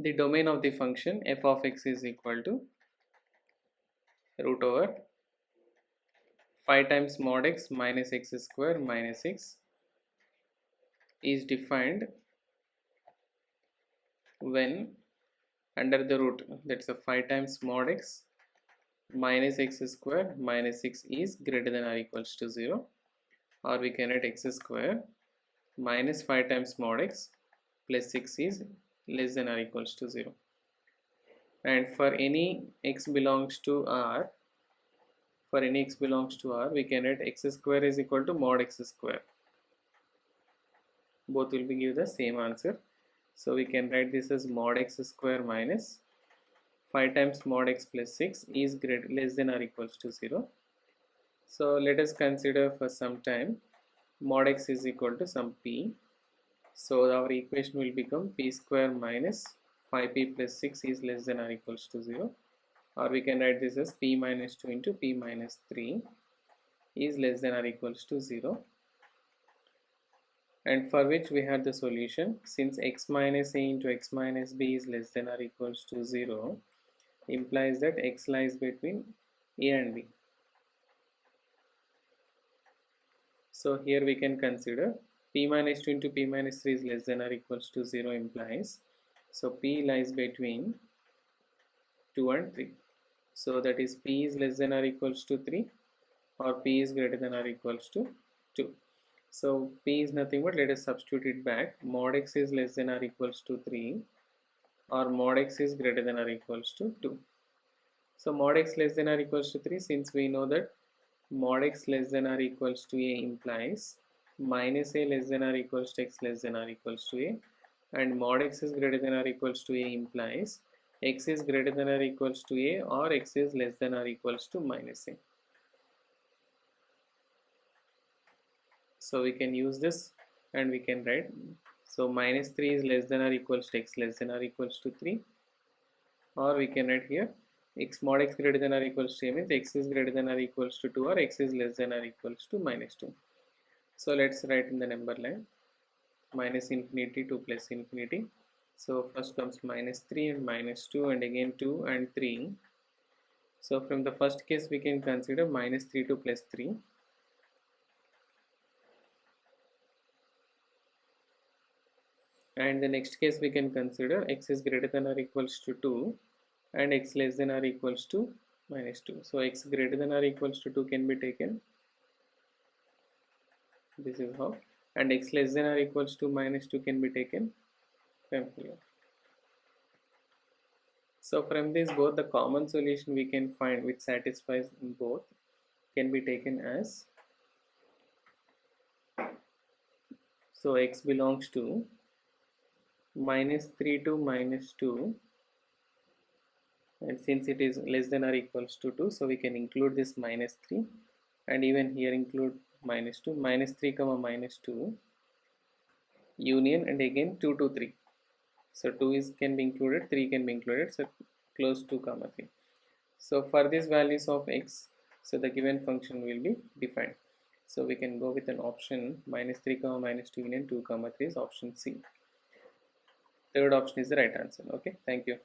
the domain of the function f of x is equal to root over 5 times mod x minus x square minus x is defined when under the root, that's a 5 times mod x minus x square minus 6 is greater than or equals to 0, or we can write x square minus 5 times mod x plus 6 is less than or equals to 0. And for any x belongs to R, we can write x square is equal to mod x square. Both will be give the same answer. So we can write this as mod x square minus 5 times mod x plus 6 is less than or equals to 0. So let us consider for some time mod x is equal to some p. So our equation will become p square minus 5p plus 6 is less than or equals to 0. Or we can write this as p minus 2 into p minus 3 is less than or equals to 0. And for which we have the solution, since x minus a into x minus b is less than or equals to 0, implies that x lies between a and b. So here we can consider p minus 2 into p minus 3 is less than or equals to 0 implies, so p lies between 2 and 3. So that is p is less than or equals to 3 or p is greater than or equals to 2. So p is nothing but, let us substitute it back, mod x is less than or equals to 3 or mod x is greater than or equals to 2. So mod x less than or equals to 3, since we know that mod x less than or equals to a implies minus a less than or equals to x less than or equals to a, and mod x is greater than or equals to a implies x is greater than or equals to a or x is less than or equals to minus a. So we can use this and we can write, so minus 3 is less than or equals to x less than or equals to 3, or we can write here x mod x greater than or equals to a means x is greater than or equals to 2 or x is less than or equals to minus 2. So let's write in the number line minus infinity to plus infinity. So first comes minus 3 and minus 2 and again 2 and 3. So from the first case we can consider minus 3 to plus 3. And the next case we can consider x is greater than or equals to 2 and x less than or equals to minus 2. So x greater than or equals to 2 can be taken. This is how. And x less than or equals to minus 2 can be taken from here. So from this, both the common solution we can find which satisfies both can be taken as, so x belongs to minus 3 to minus 2, and since it is less than or equals to 2, so we can include this minus 3 and even here include minus 2, minus 3 comma minus 2 union and again 2 to 3. So 2 is can be included, 3 can be included, so close 2 comma 3. So for these values of x, so the given function will be defined. So we can go with an option minus 3 comma minus 2 union 2 comma 3 is option C. Third option is the right answer. Okay, thank you.